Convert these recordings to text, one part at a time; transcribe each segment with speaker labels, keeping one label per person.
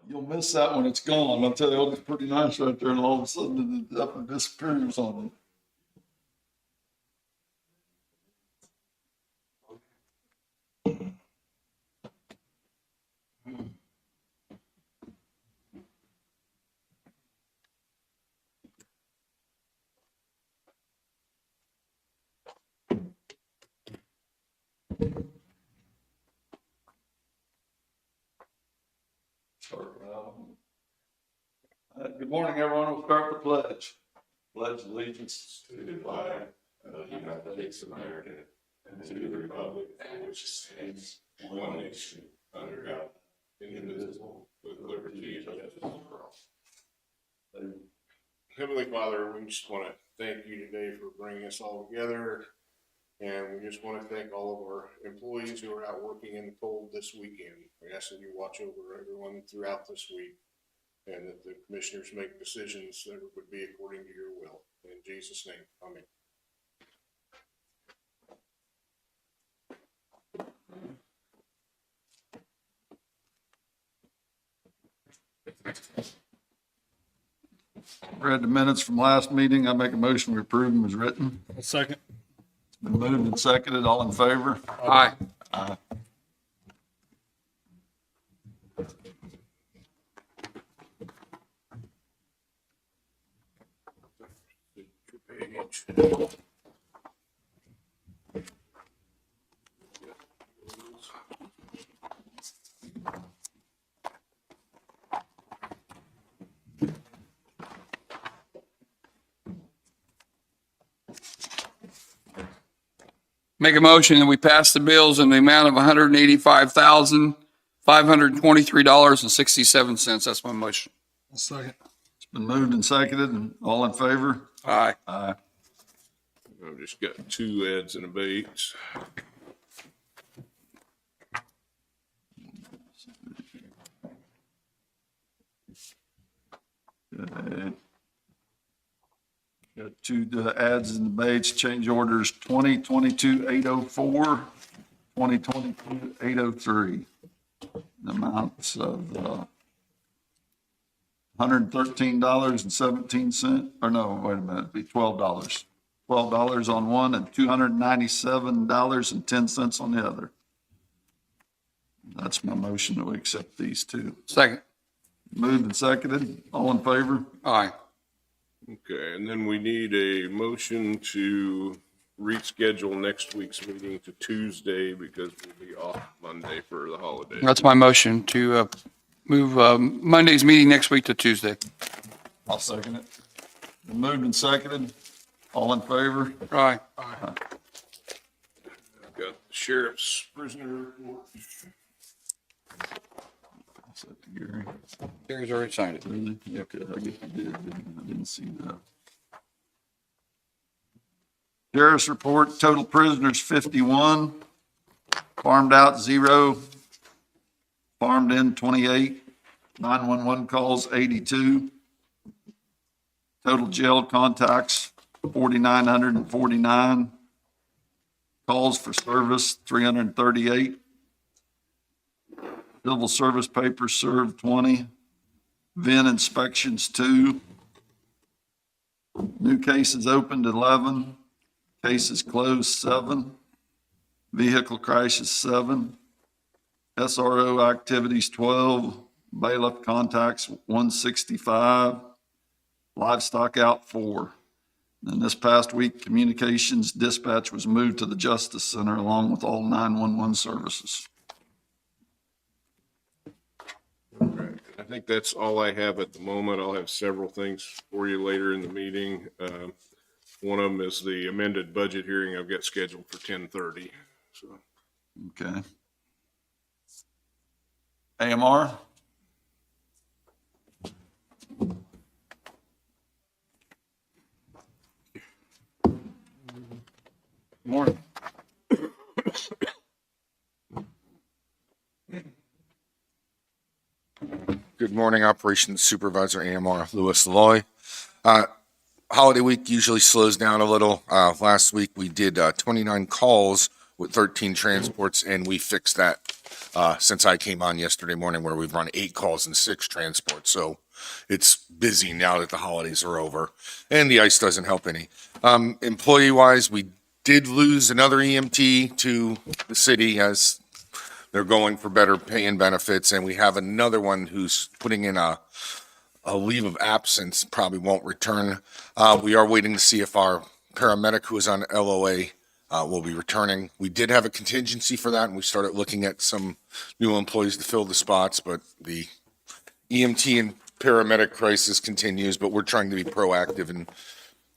Speaker 1: You'll miss that when it's gone. I'll tell you, it looks pretty nice right there, and all of a sudden it up and disappears on you. Good morning, everyone. We'll start the pledge. Pledge allegiance
Speaker 2: to the flag of the United States of America and to the republic for which it stands, one nation, under God, indivisible, with liberty and justice for all. Heavenly Father, we just want to thank you today for bringing us all together. And we just want to thank all of our employees who are out working in the cold this weekend. We ask that you watch over everyone throughout this week, and that the commissioners make decisions that would be according to your will. In Jesus' name, amen.
Speaker 1: Read the minutes from last meeting. I make a motion to approve them as written.
Speaker 3: A second.
Speaker 1: It's been moved and seconded. All in favor?
Speaker 3: Aye.
Speaker 1: Aye.
Speaker 3: Make a motion that we pass the bills in the amount of $185,523.67. That's my motion.
Speaker 1: A second. It's been moved and seconded, and all in favor?
Speaker 3: Aye.
Speaker 1: Aye.
Speaker 2: I've just got two ads and abates.
Speaker 1: Good. Got two adds and debates, change orders 2022-804, 2022-803. The amounts of $113.17, or no, wait a minute, it'd be $12. $12 on one and $297.10 on the other. That's my motion that we accept these two.
Speaker 3: Second.
Speaker 1: Moved and seconded. All in favor?
Speaker 3: Aye.
Speaker 2: Okay, and then we need a motion to reschedule next week's meeting to Tuesday because we'll be off Monday for the holiday.
Speaker 3: That's my motion to move Monday's meeting next week to Tuesday.
Speaker 1: I'll second it. Been moved and seconded. All in favor?
Speaker 3: Aye.
Speaker 2: I've got the sheriff's prisoner report.
Speaker 1: That's up to Gary.
Speaker 3: Gary's already signed it.
Speaker 1: Really? Okay, I guess you did. I didn't see that. Sheriff's report, total prisoners 51, farmed out 0, farmed in 28, 911 calls 82, total jail contacts 4,949, calls for service 338, civil service papers served 20, VIN inspections 2, new cases opened 11, cases closed 7, vehicle crashes 7, SRO activities 12, bailiff contacts 165, livestock out 4. And this past week, communications dispatch was moved to the Justice Center along with all 911 services.
Speaker 2: Right. I think that's all I have at the moment. I'll have several things for you later in the meeting. One of them is the amended budget hearing I've got scheduled for 10:30. So.
Speaker 1: Okay. AMR?
Speaker 3: Morning.
Speaker 4: Good morning, Operations Supervisor AMR Louis Loy. Holiday week usually slows down a little. Last week we did 29 calls with 13 transports, and we fixed that since I came on yesterday morning, where we've run 8 calls and 6 transports. So it's busy now that the holidays are over, and the ice doesn't help any. Employee wise, we did lose another EMT to the city as they're going for better pay and benefits, and we have another one who's putting in a leave of absence, probably won't return. We are waiting to see if our paramedic who is on LOA will be returning. We did have a contingency for that, and we started looking at some new employees to fill the spots, but the EMT and paramedic crisis continues, but we're trying to be proactive and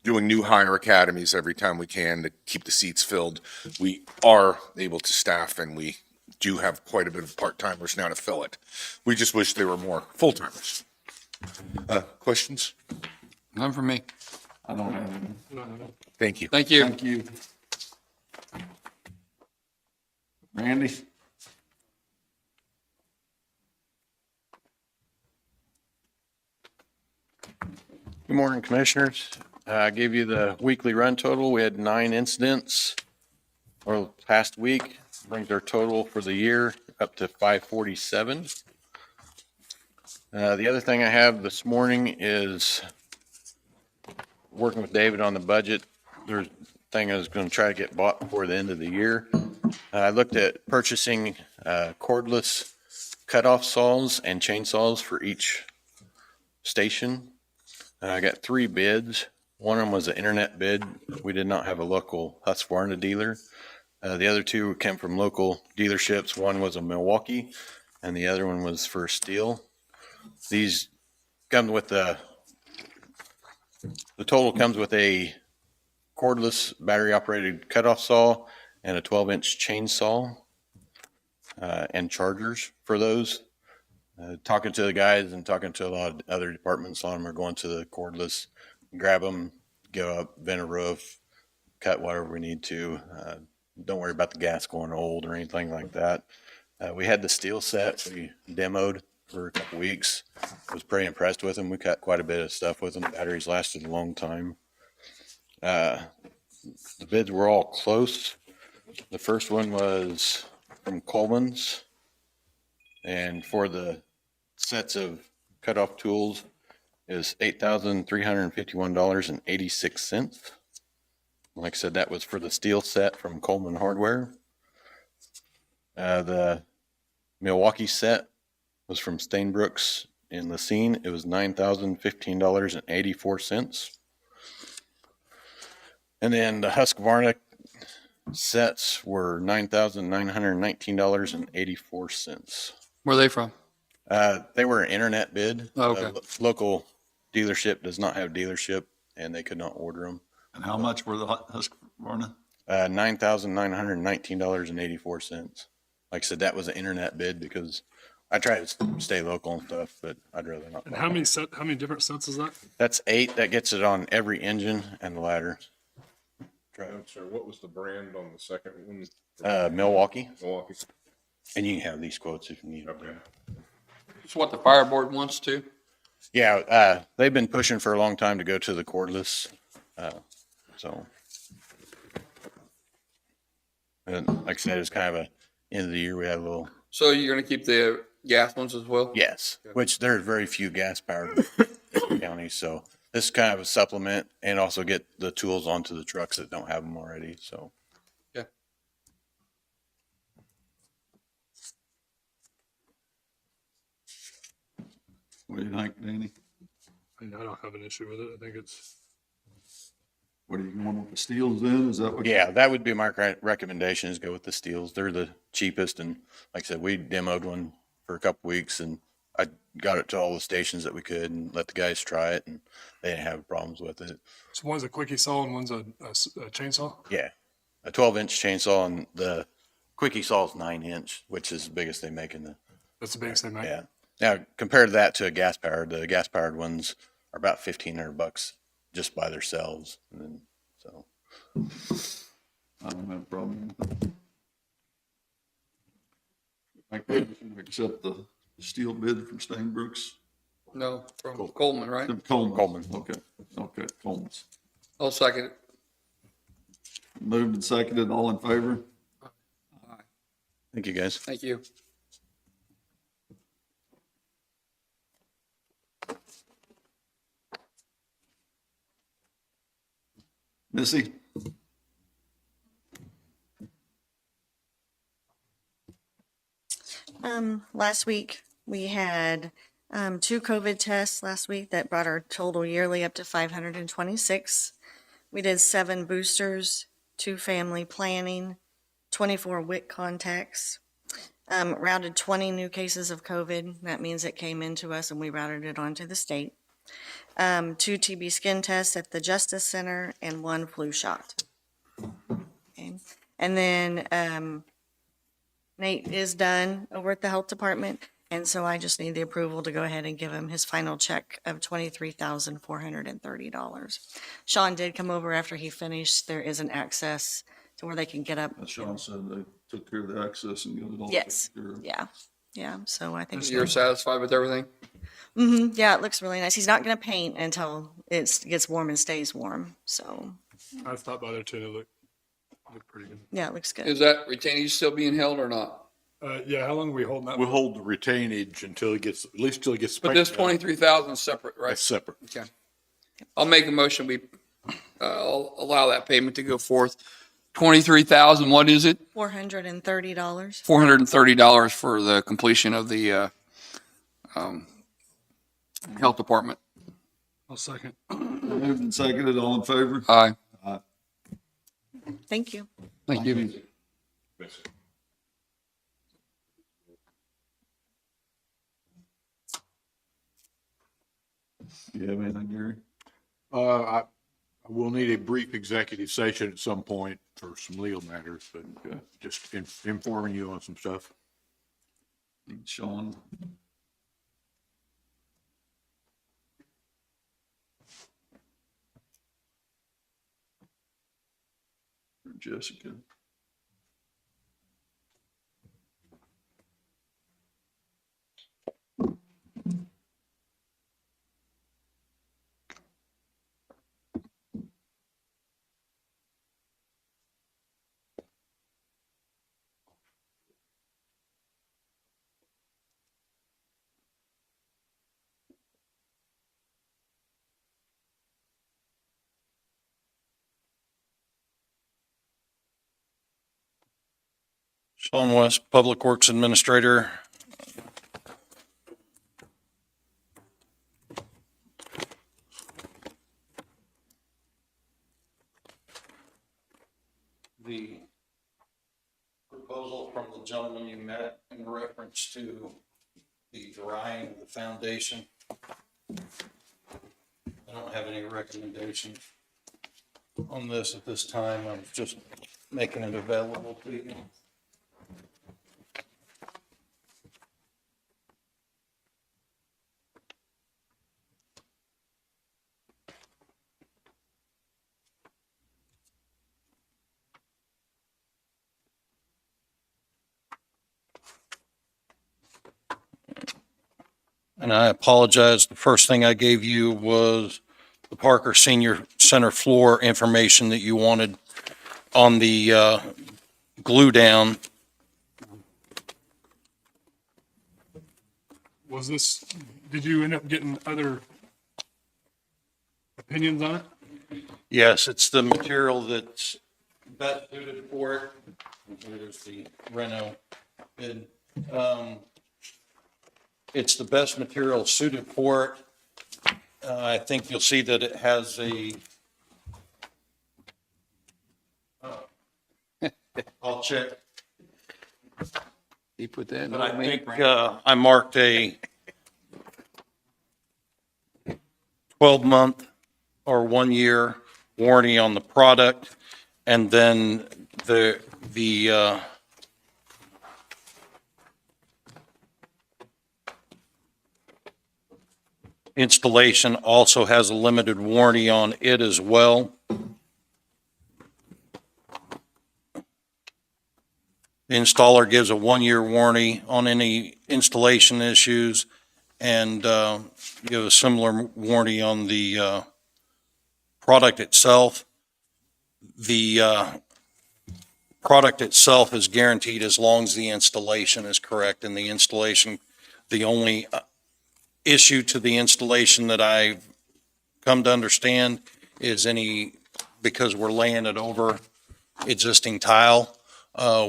Speaker 4: doing new hire academies every time we can to keep the seats filled. We are able to staff, and we do have quite a bit of part-timers now to fill it. We just wish there were more full-timers. Questions?
Speaker 3: None for me.
Speaker 1: I don't have any.
Speaker 4: Thank you.
Speaker 3: Thank you.
Speaker 1: Thank you. Randy?
Speaker 5: Good morning, Commissioners. I gave you the weekly run total. We had 9 incidents or past week, brings our total for the year up to 547. The other thing I have this morning is working with David on the budget. There's a thing I was going to try to get bought before the end of the year. I looked at purchasing cordless cutoff saws and chainsaws for each station. I got 3 bids. One of them was an internet bid. We did not have a local Husqvarna dealer. The other 2 came from local dealerships. One was a Milwaukee, and the other one was for Steel. These come with the total comes with a cordless battery-operated cutoff saw and a 12-inch chainsaw and chargers for those. Talking to the guys and talking to a lot of other departments on them are going to the cordless, grab them, go up, vent a roof, cut whatever we need to. Don't worry about the gas going old or anything like that. We had the Steel set we demoed for a couple weeks. I was pretty impressed with them. We cut quite a bit of stuff with them. The batteries lasted a long time. The bids were all close. The first one was from Coleman's, and for the sets of cutoff tools is $8,351.86. Like I said, that was for the Steel set from Coleman Hardware. The Milwaukee set was from Stainbrooks in Lacine. It was $9,015.84. And then the Husqvarna sets were $9,919.84.
Speaker 3: Where are they from?
Speaker 5: They were an internet bid.
Speaker 3: Oh, okay.
Speaker 5: Local dealership does not have dealership, and they could not order them.
Speaker 1: And how much were the Husqvarna?
Speaker 5: $9,919.84. Like I said, that was an internet bid because I try to stay local and stuff, but I'd rather not.
Speaker 6: And how many different sets is that?
Speaker 5: That's 8. That gets it on every engine and the ladder.
Speaker 2: I'm sorry, what was the brand on the second one?
Speaker 5: Milwaukee.
Speaker 2: Milwaukee.
Speaker 5: And you can have these quotes if you need.
Speaker 2: Okay.
Speaker 3: It's what the fire board wants to.
Speaker 5: Yeah, they've been pushing for a long time to go to the cordless. So, and like I said, it's kind of a end of the year. We had a little
Speaker 3: So you're going to keep the gas ones as well?
Speaker 5: yes, which there's very few gas powered counties. So this is kind of a supplement and also get the tools onto the trucks that don't have them already. So.
Speaker 3: Yeah.
Speaker 1: What do you think, Danny?
Speaker 6: I mean, I don't have an issue with it. I think it's,
Speaker 1: What are you going with the Steels in? Is that what?
Speaker 5: Yeah, that would be my recommendation is go with the Steels. They're the cheapest. And like I said, we demoed one for a couple weeks and I got it to all the stations that we could and let the guys try it and they didn't have problems with it.
Speaker 6: so one's a quickie saw and one's a chainsaw.
Speaker 5: Yeah. A 12-inch chainsaw and the quickie saw is 9-inch, which is the biggest they make in the,
Speaker 6: That's the biggest they make.
Speaker 5: yeah. Now compare that to a gas powered, the gas powered ones are about $1,500 just by themselves. And then, so.
Speaker 1: I don't have a problem with it. Make a motion to accept the steel bid from Stainbrooks.
Speaker 3: No, from Coleman, right?
Speaker 1: Coleman. Okay, Coleman's.
Speaker 3: I'll second it.
Speaker 1: Moved and seconded, all in favor?
Speaker 5: Thank you, guys.
Speaker 3: Thank you.
Speaker 1: Missy?
Speaker 7: Last week we had 2 COVID tests last week that brought our total yearly up to 526. We did 7 boosters, 2 family planning, 24 WIC contacts, routed 20 new cases of COVID. That means it came into us and we routed it on to the state. 2 TB skin tests at the Justice Center and 1 flu shot. Okay. And then Nate is done over at the health department, and so I just need the approval to go ahead and give him his final check of $23,430. Sean did come over after he finished. There is an access to where they can get up.
Speaker 1: As Sean said, they took care of the access and got it all.
Speaker 7: Yes.
Speaker 1: taken care of.
Speaker 7: Yeah, yeah, so I think.
Speaker 3: You're satisfied with everything?
Speaker 7: Yeah, it looks really nice. He's not gonna paint until it gets warm and stays warm, so,
Speaker 6: I stopped by there too. It looked pretty good.
Speaker 7: yeah, it looks good.
Speaker 3: Is that retainage still being held or not?
Speaker 6: Yeah, how long are we holding that?
Speaker 8: We'll hold the retainage until it gets, at least till it gets.
Speaker 3: But this
Speaker 8: straightened out.
Speaker 3: 23,000 is separate, right?
Speaker 8: That's separate.
Speaker 3: Okay. I'll make a motion, we, I'll allow that payment to go forth. 23,000, what is it?
Speaker 7: $430.
Speaker 3: $430 for the completion of the, health department.
Speaker 6: I'll second.
Speaker 1: Moved and seconded, all in favor?
Speaker 3: Aye.
Speaker 7: Thank you.
Speaker 3: Thank you.
Speaker 1: You have anything, Gary?
Speaker 8: I will need a brief executive session at some point for some legal matters, but just informing you on some stuff.
Speaker 1: Need Sean? Or Jessica?
Speaker 5: Sean West, Public Works Administrator. The proposal from the gentleman you met in reference to the drying of the foundation. I don't have any recommendation on this at this time. I'm just making it available to you. And I apologize, the first thing I gave you was the Parker Senior Center floor information that you wanted on the glue down.
Speaker 6: Was this, did you end up getting other opinions on it?
Speaker 5: Yes, it's the material that's best suited for it. Here's the Reno bid. It's the best material suited for it. I think you'll see that it has a, I'll check,
Speaker 3: You put that in.
Speaker 5: but I think I marked a 12-month or 1-year warranty on the product. And then the installation also has a limited warranty on it as well. The installer gives a 1-year warranty on any installation issues and give a similar warranty on the product itself. The
Speaker 9: product itself is guaranteed as long as the installation is correct, and the installation, the only issue to the installation that I've come to understand is because we're laying it over existing tile,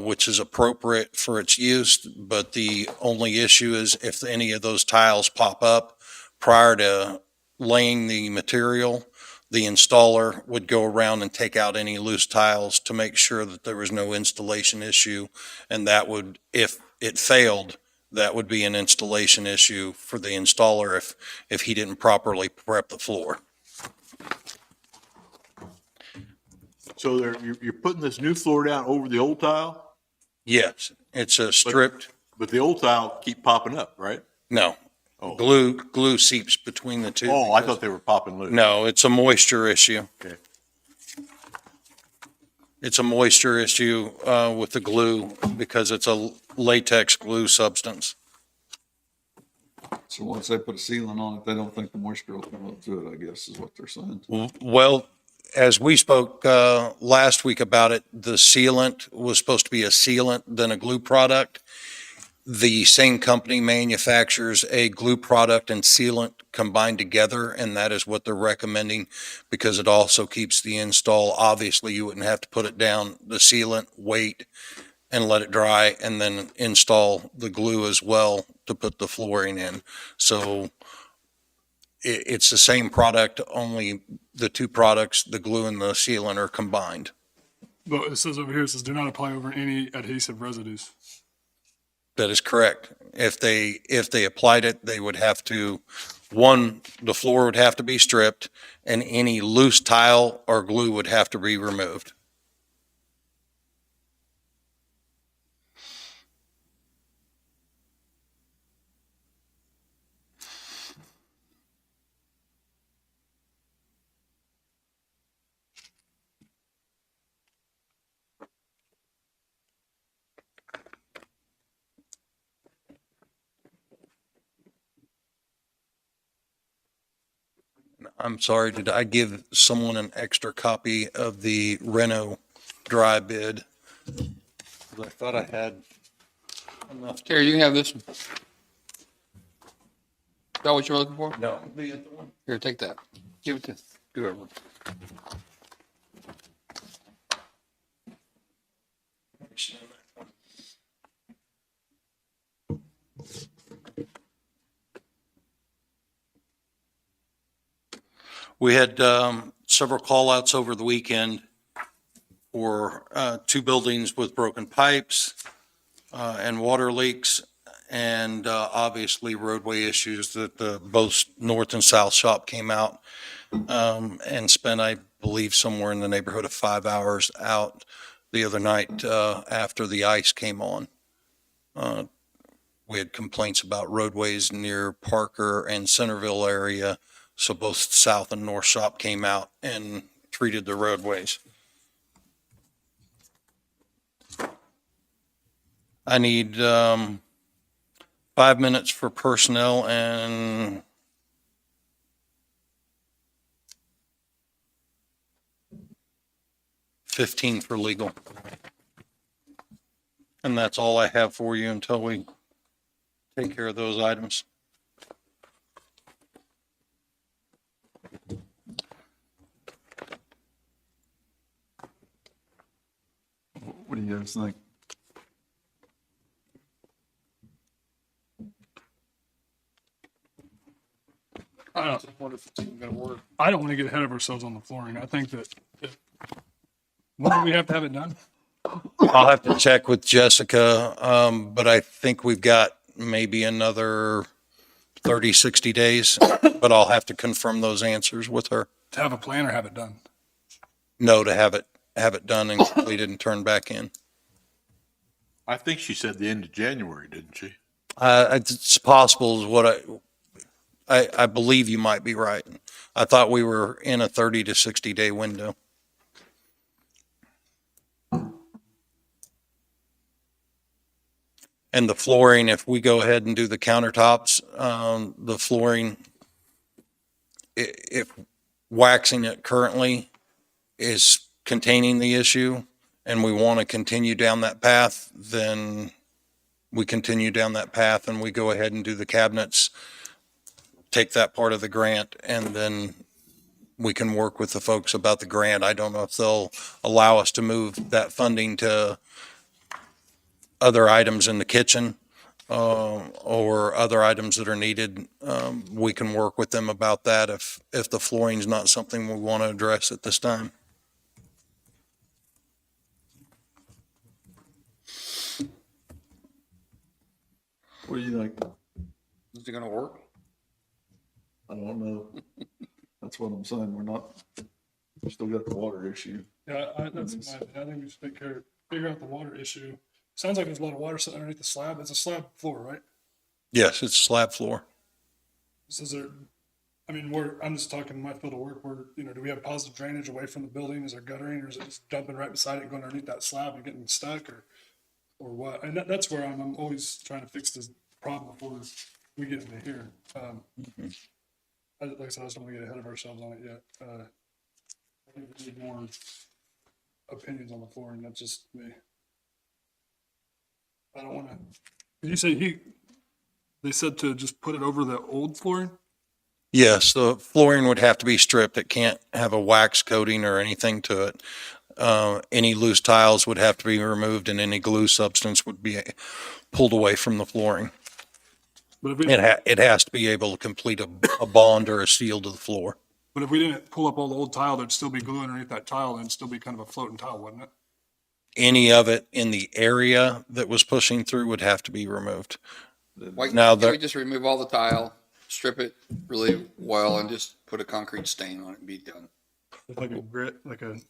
Speaker 9: which is appropriate for its use, but the only issue is if any of those tiles pop up prior to laying the material, the installer would go around and take out any loose tiles to make sure that there was no installation issue. And that would, if it failed, that would be an installation issue for the installer if he didn't properly prep the floor.
Speaker 8: So you're putting this new floor down over the old tile,
Speaker 9: Yes, it's a stripped,
Speaker 8: but the old tile keep popping up, right?
Speaker 9: no,
Speaker 8: Oh.
Speaker 9: glue seeps between the two.
Speaker 8: Oh, I thought they were popping loose.
Speaker 9: No, it's a moisture issue.
Speaker 8: Okay.
Speaker 9: It's a moisture issue with the glue because it's a latex glue substance.
Speaker 1: So once they put a sealant on it, they don't think the moisture will come up to it, I guess, is what they're saying.
Speaker 9: Well, as we spoke last week about it, the sealant was supposed to be a sealant than a glue product. The same company manufactures a glue product and sealant combined together, and that is what they're recommending because it also keeps the install. Obviously, you wouldn't have to put it down, the sealant, wait, and let it dry, and then install the glue as well to put the flooring in. So it's the same product, only the two products, the glue and the sealant, are combined.
Speaker 6: But it says over here, it says do not apply over any adhesive residues.
Speaker 9: That is correct. If they applied it, they would have to, the floor would have to be stripped, and any loose tile or glue would have to be removed. I'm sorry, did I give someone an extra copy of the Reno dry bid? 'Cause I thought I had enough.
Speaker 3: Terry, you can have this one. Is that what you're looking for?
Speaker 9: No.
Speaker 3: Here, take that. Give it to whoever.
Speaker 9: We had several call-outs over the weekend for two buildings with broken pipes and water leaks, and obviously roadway issues that both north and south shop came out and spent, I believe, somewhere in the neighborhood of 5 hours out the other night after the ice came on. We had complaints about roadways near Parker and Centerville area, so both south and north shop came out and treated the roadways. I need 5 minutes for personnel and $15 for legal. And that's all I have for you until we take care of those items.
Speaker 1: What do you guys think?
Speaker 6: I don't want to get ahead of ourselves on the flooring. I think that, when do we have to have it done?
Speaker 9: I'll have to check with Jessica, but I think we've got maybe another 30, 60 days, but I'll have to confirm those answers with her.
Speaker 6: To have a plan or have it done?
Speaker 9: No, to have it done and completed and turned back in.
Speaker 8: I think she said the end of January, didn't she?
Speaker 9: It's possible is what I believe you might be right. I thought we were in a 30 to 60 day window. And the flooring, if we go ahead and do the countertops, the flooring, if waxing it currently is containing the issue, and we want to continue down that path, then we continue down that path and we go ahead and do the cabinets, take that part of the grant, and then we can work with the folks about the grant. I don't know if they'll allow us to move that funding to other items in the kitchen, or other items that are needed. We can work with them about that if the flooring's not something we want to address at this time.
Speaker 1: What do you think?
Speaker 3: Is it gonna work?
Speaker 1: I don't know. That's what I'm saying. We still got the water issue.
Speaker 6: Yeah, that's my opinion. I think we should figure out the water issue. Sounds like there's a lot of water sitting underneath the slab. It's a slab floor, right?
Speaker 9: Yes, it's slab floor.
Speaker 6: So is there, I mean, I'm just talking my field of work, do we have positive drainage away from the building? Is there guttering, or is it just dumping right beside it, going underneath that slab and getting stuck, or what? And that's where I'm always trying to fix this problem before we get into here. Like I said, I just don't want to get ahead of ourselves on it yet. I think we need more opinions on the flooring. That's just me. I don't want to. You say they said to just put it over the old flooring?
Speaker 9: Yes, the flooring would have to be stripped. It can't have a wax coating or anything to it. Any loose tiles would have to be removed, and any glue substance would be pulled away from the flooring.
Speaker 6: But if we,
Speaker 9: It has to be able to complete a bond or a seal to the floor.
Speaker 6: but if we didn't pull up all the old tile, there'd still be glue underneath that tile, and it'd still be kind of a floating tile, wouldn't it?
Speaker 9: Any of it in the area that was pushing through would have to be removed.
Speaker 3: Why
Speaker 9: Now
Speaker 3: can't we
Speaker 9: the-
Speaker 3: just remove all the tile, strip it really well, and just put a concrete stain on it and be done?
Speaker 6: With like a grit,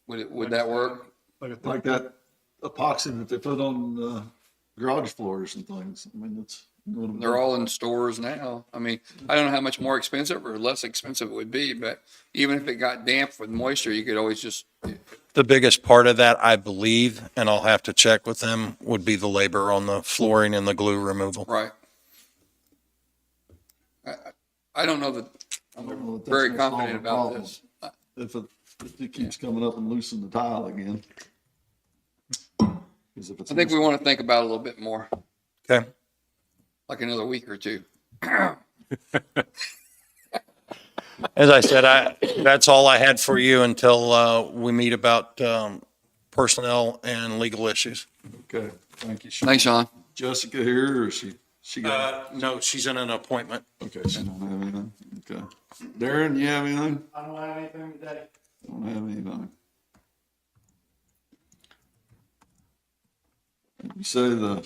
Speaker 3: Would that work?
Speaker 6: like a
Speaker 1: Like that epoxy that they put on garage floors and things. I mean, it's.
Speaker 3: They're all in stores now. I mean, I don't know how much more expensive or less expensive it would be, but even if it got damp with moisture, you could always just,
Speaker 9: The biggest part of that, I believe, and I'll have to check with them, would be the labor on the flooring and the glue removal.
Speaker 3: right. I don't know that,
Speaker 1: I don't know if that's
Speaker 3: very
Speaker 1: gonna solve
Speaker 3: confident
Speaker 1: the
Speaker 3: about
Speaker 1: problem.
Speaker 3: this.
Speaker 1: If it keeps coming up and loosening the tile again. 'Cause if it's
Speaker 3: I think we want to think about it a little bit more,
Speaker 9: Okay.
Speaker 3: like another week or two.
Speaker 9: As I said, that's all I had for you until we meet about personnel and legal issues.
Speaker 1: Okay, thank you. Sean.
Speaker 3: Thanks, Sean.
Speaker 1: Jessica here, or she got,
Speaker 9: No, she's in an appointment.
Speaker 1: okay, she don't have anything, okay. Darren, you have anything?
Speaker 10: I don't have anything today.
Speaker 1: Don't have anything. You say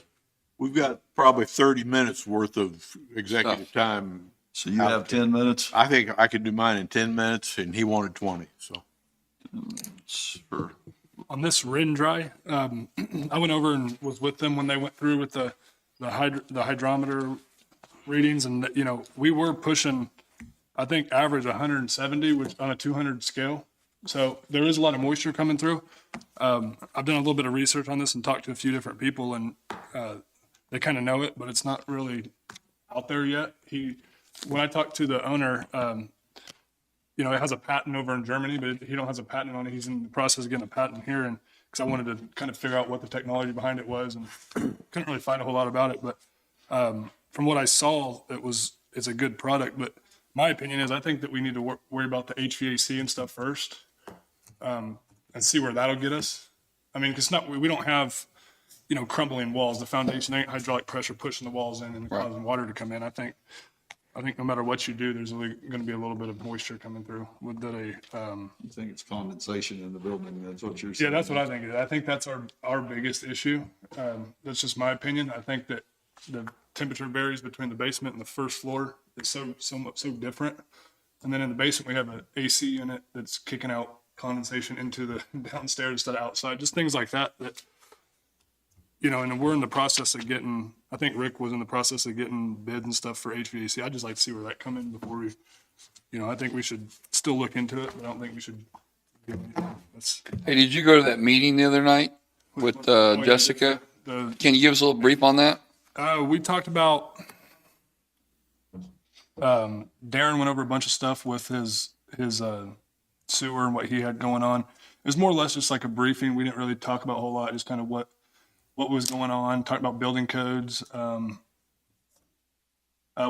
Speaker 8: We've got probably 30 minutes worth of executive time.
Speaker 1: so you have 10 minutes
Speaker 8: I think I could do mine in 10 minutes and he wanted 20, so.
Speaker 1: for,
Speaker 6: on this Rin dry. I went over and was with them when they went through with the hydrometer readings, and we were pushing, I think, average 170, which on a 200 scale. So there is a lot of moisture coming through. I've done a little bit of research on this and talked to a few different people, and they kind of know it, but it's not really out there yet. When I talked to the owner, it has a patent over in Germany, but he don't has a patent on it. He's in the process of getting a patent here, and because I wanted to kind of figure out what the technology behind it was, and couldn't really find a whole lot about it. But from what I saw, it's a good product. But my opinion is, I think that we need to worry about the HVAC and stuff first, and see where that'll get us. I mean, because we don't have crumbling walls. The foundation ain't hydraulic pressure pushing the walls in and causing water to come in. I think no matter what you do, there's going to be a little bit of moisture coming through with that.
Speaker 1: you think it's condensation in the building, that's what you're saying?
Speaker 6: Yeah, that's what I think it is. I think that's our biggest issue. That's just my opinion. I think that the temperature varies between the basement and the first floor. It's so different. And then in the basement, we have an AC unit that's kicking out condensation into the downstairs instead of outside. Just things like that. And we're in the process of getting, I think Rick was in the process of getting bids and stuff for HVAC. I'd just like to see where that come in before we, I think we should still look into it, but I don't think we should.
Speaker 3: Hey, did you go to that meeting the other night with Jessica? Can you give us a little brief on that?
Speaker 6: We talked about, Darren went over a bunch of stuff with his sewer and what he had going on. It was more or less just like a briefing. We didn't really talk about a whole lot, just kind of what was going on, talked about building codes. We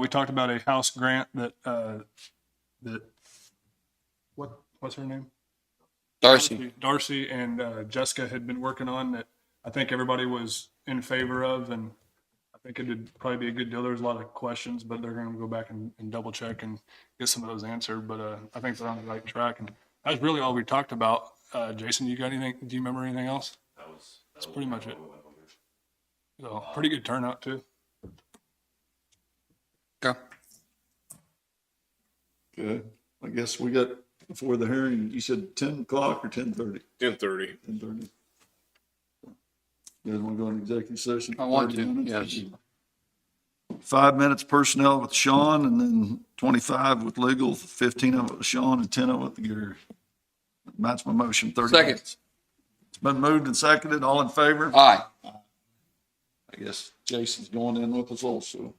Speaker 6: talked about a house grant that what's her name?
Speaker 3: Darcy,
Speaker 6: Darcy and Jessica had been working on that I think everybody was in favor of, and I think it would probably be a good deal. There's a lot of questions, but they're going to go back and double check and get some of those answered. But I think they're on the right track, and that's really all we talked about. Jason, you got anything? Do you remember anything else? That's pretty much it. So pretty good turnout too.
Speaker 3: okay.
Speaker 1: Okay, I guess we got, before the hearing, you said 10 o'clock or 10:30?
Speaker 2: 10:30.
Speaker 1: 10:30. You guys want to go into executive session?
Speaker 3: I want
Speaker 1: 30
Speaker 3: to,
Speaker 1: minutes?
Speaker 3: yes.
Speaker 1: 5 minutes personnel with Sean, and then 25 with legal, 15 of it with Sean, and 10 of it with Gary. That's my motion, 30
Speaker 3: Second.
Speaker 1: minutes. It's been moved and seconded. All in favor?
Speaker 3: Aye.
Speaker 1: I guess Jason's going in with us also.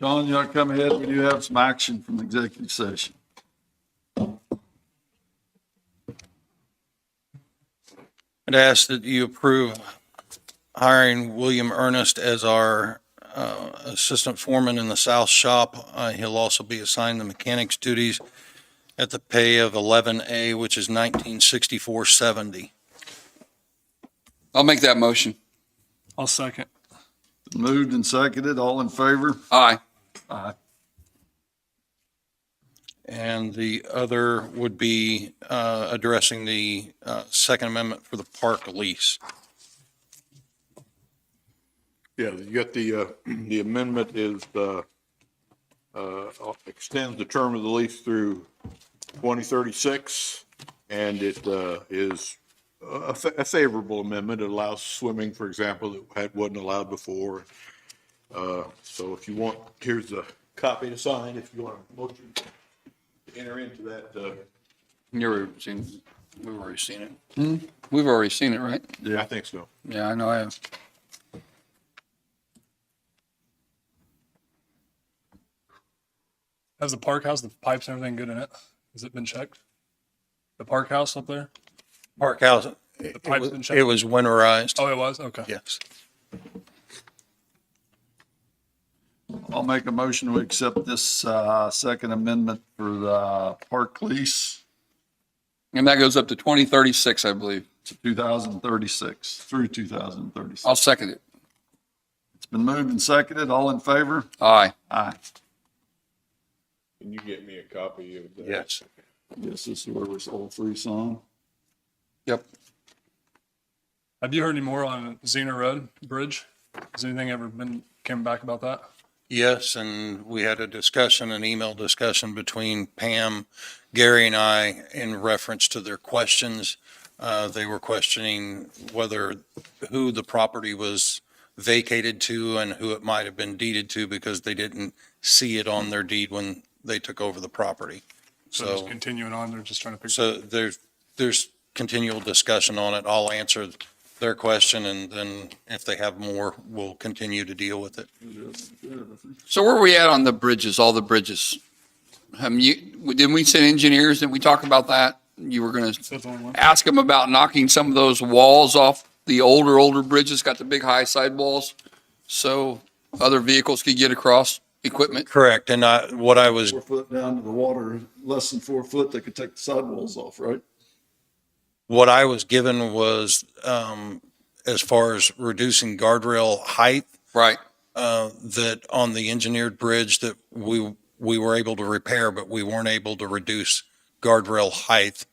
Speaker 1: John, you want to come ahead? We do have some action from the executive session.
Speaker 9: I'd ask that you approve hiring William Ernest as our assistant foreman in the south shop. He'll also be assigned the mechanics duties at the pay of 11A, which is 1964.70.
Speaker 3: I'll make that motion.
Speaker 6: I'll second.
Speaker 1: Moved and seconded, all in favor?
Speaker 3: Aye.
Speaker 1: Aye.
Speaker 9: And the other would be addressing the Second Amendment for the park lease.
Speaker 8: Yeah, you got the amendment is, extends the term of the lease through 2036. And it is a favorable amendment. It allows swimming, for example, that wasn't allowed before. So if you want, here's a copy to sign if you want a motion to enter into that.
Speaker 3: We've already seen it. We've already seen it, right?
Speaker 8: Yeah, I think so.
Speaker 3: Yeah, I know I have.
Speaker 6: Has the park house, the pipes and everything good in it? Has it been checked? The park house up there?
Speaker 9: Park house,
Speaker 6: pipes been checked?
Speaker 9: it was winterized.
Speaker 6: Oh, it was? Okay.
Speaker 9: Yes.
Speaker 1: I'll make a motion to accept this Second Amendment for the park lease
Speaker 3: And that goes up to 2036, I believe.
Speaker 1: to 2036, through 2036.
Speaker 3: I'll second it.
Speaker 1: It's been moved and seconded, all in favor?
Speaker 3: Aye.
Speaker 1: Aye.
Speaker 8: Can you get me a copy of that?
Speaker 9: Yes.
Speaker 1: Yes, this is where we're all three signed.
Speaker 3: Yep.
Speaker 6: Have you heard any more on Xena Road Bridge? Has anything ever came back about that?
Speaker 9: Yes, and we had a discussion, an email discussion between Pam, Gary, and I in reference to their questions. They were questioning who the property was vacated to and who it might have been deeded to because they didn't see it on their deed when they took over the property.
Speaker 6: So just
Speaker 9: So,
Speaker 6: continuing on, they're just trying to figure.
Speaker 9: so there's continual discussion on it. I'll answer their question, and then if they have more, we'll continue to deal with it.
Speaker 3: So where are we at on the bridges, all the bridges? Didn't we send engineers? Didn't we talk about that? You were going to
Speaker 6: That's the only one.
Speaker 3: ask them about knocking some of those walls off the older bridges, got the big high sidewalls, so other vehicles could get across, equipment.
Speaker 9: Correct, and what I was
Speaker 1: 4 foot down to the water, less than 4 foot, they could take the sidewalls off, right?
Speaker 9: What I was given was, as far as reducing guardrail height,
Speaker 3: Right.
Speaker 9: that on the engineered bridge that we were able to repair, but we weren't able to reduce guardrail height,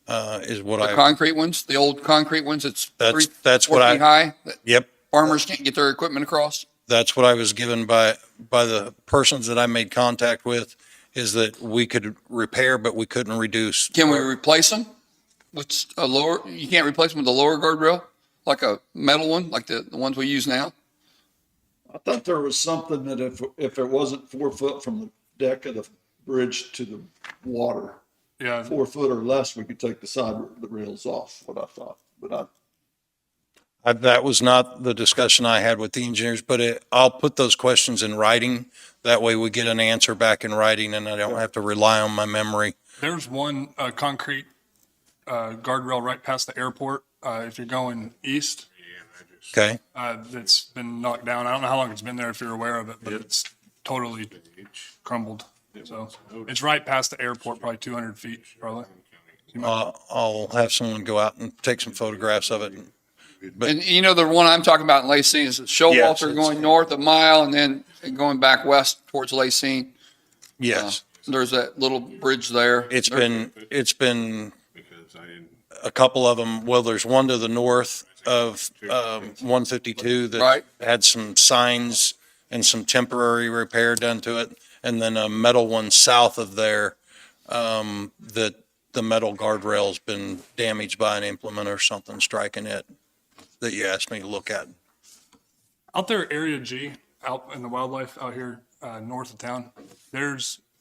Speaker 9: is what
Speaker 3: The
Speaker 9: I,
Speaker 3: concrete ones, the old concrete ones, it's
Speaker 9: that's
Speaker 3: 4
Speaker 9: what
Speaker 3: feet
Speaker 9: I,
Speaker 3: high, that
Speaker 9: yep,
Speaker 3: farmers can't get their equipment across.
Speaker 9: that's what I was given by the persons that I made contact with, is that we could repair, but we couldn't reduce.
Speaker 3: Can we replace them with a lower, you can't replace them with a lower guardrail, like a metal one, like the ones we use now?
Speaker 1: I thought there was something that if it wasn't 4 foot from the deck of the bridge to the water,
Speaker 6: Yeah,
Speaker 1: 4 foot or less, we could take the rails off, what I thought, but
Speaker 9: That was not the discussion I had with the engineers, but I'll put those questions in writing. That way we get an answer back in writing and I don't have to rely on my memory.
Speaker 6: there's one concrete guardrail right past the airport if you're going east.
Speaker 9: Okay?
Speaker 6: That's been knocked down. I don't know how long it's been there if you're aware of it, but it's totally crumbled. So it's right past the airport, probably 200 feet, probably.
Speaker 9: I'll have someone go out and take some photographs of it.
Speaker 3: And you know, the one I'm talking about in Lacine is Showalter
Speaker 9: Yes, it's-
Speaker 3: going north a mile and then going back west towards Lacine.
Speaker 9: Yes,
Speaker 3: There's that little bridge there.
Speaker 9: it's been
Speaker 2: Because I didn't,
Speaker 9: a couple of them. Well, there's one to the north of 152 that
Speaker 3: Right.
Speaker 9: had some signs and some temporary repair done to it. And then a metal one south of there that the metal guardrail's been damaged by an implement or something striking it that you asked me to look at.
Speaker 6: Out there, Area G, out in the wildlife out here north of town,